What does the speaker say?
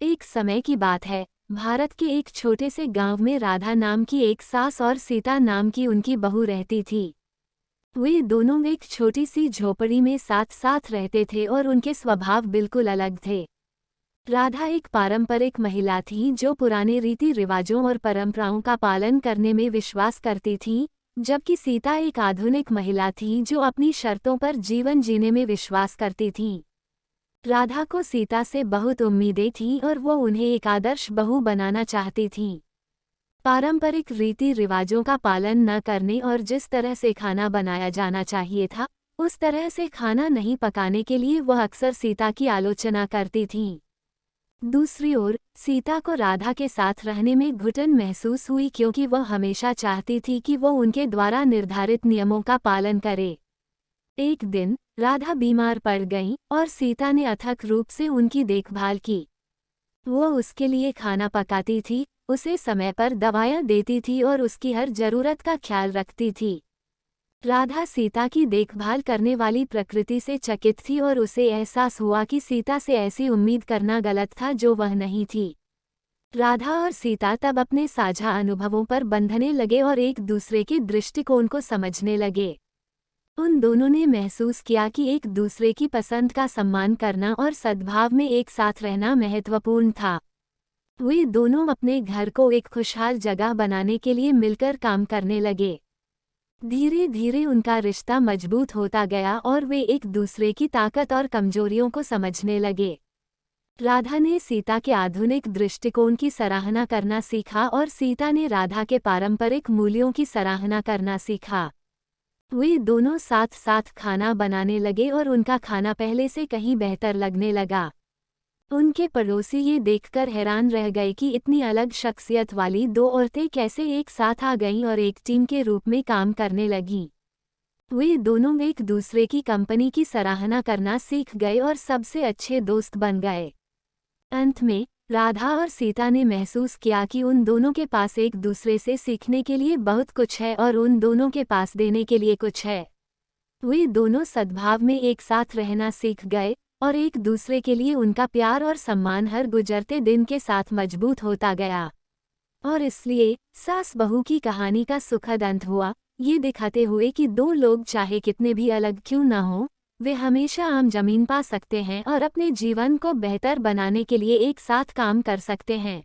एक समय की बात है। भारत के एक छोटे से गांव में राधा नाम की एक सास और सीता नाम की उनकी बहू रहती थी। वे दोनों एक छोटी सी झोपड़ी में साथ साथ रहते थे और उनके स्वभाव बिल्कुल अलग थे। राधा एक पारंपरिक महिला थी जो पुराने रीति रिवाजों और परंपराओं का पालन करने में विश्वास करती थी, जबकि सीता एक आधुनिक महिला थी जो अपनी शर्तों पर जीवन जीने में विश्वास करती थी। राधा को सीता से बहुत उम्मीदें थीं और वो उन्हें एक आदर्श बहू बनाना चाहती थी। पारंपरिक रीति रिवाजों का पालन न करने और जिस तरह से खाना बनाया जाना चाहिए था, उस तरह से खाना नहीं पकाने के लिए वह अक्सर सीता की आलोचना करती थीं। दूसरी ओर, सीता को राधा के साथ रहने में घुटन महसूस हुई क्योंकि वह हमेशा चाहती थी कि वो उनके द्वारा निर्धारित नियमों का पालन करे। एक दिन राधा बीमार पड़ गईं और सीता ने अथक रूप से उनकी देखभाल की। वो उसके लिए खाना पकाती थी, उसे समय पर दवाएं देती थी और उसकी हर जरूरत का ख्याल रखती थी। राधा सीता की देखभाल करने वाली प्रकृति से चकित थी और उसे एहसास हुआ कि सीता से ऐसी उम्मीद करना गलत था जो वह नहीं थी। राधा और सीता तब अपने साझा अनुभवों पर बंधने लगे और एक दूसरे के दृष्टिकोण को समझने लगे। उन दोनों ने महसूस किया कि एक दूसरे की पसंद का सम्मान करना और सद्भाव में एक साथ रहना महत्वपूर्ण था। वे दोनों अपने घर को एक खुशहाल जगह बनाने के लिए मिलकर काम करने लगे। धीरे धीरे उनका रिश्ता मजबूत होता गया और वे एक दूसरे की ताकत और कमजोरियों को समझने लगे। राधा ने सीता के आधुनिक दृष्टिकोण की सराहना करना सीखा और सीता ने राधा के पारंपरिक मूल्यों की सराहना करना सीखा। वे दोनों साथ साथ खाना बनाने लगे और उनका खाना पहले से कहीं बेहतर लगने लगा। उनके पड़ोसी ये देखकर हैरान रह गए कि इतनी अलग शख्सियत वाली दो औरतें कैसे एक साथ आ गईं और एक टीम के रूप में काम करने लगीं। वे दोनों एक दूसरे की कंपनी की सराहना करना सीख गए और सबसे अच्छे दोस्त बन गए। अंत में राधा और सीता ने महसूस किया कि उन दोनों के पास एक दूसरे से सीखने के लिए बहुत कुछ है और उन दोनों के पास देने के लिए कुछ है। वे दोनों सद्भाव में एक साथ रहना सीख गए और एक दूसरे के लिए उनका प्यार और सम्मान हर गुजरते दिन के साथ मजबूत होता गया। और इसलिए सास बहू की कहानी का सुखद अंत हुआ, ये दिखाते हुए कि दो लोग चाहे कितने भी अलग क्यों न हों, वे हमेशा आम जमीन पा सकते हैं और अपने जीवन को बेहतर बनाने के लिए एक साथ काम कर सकते हैं।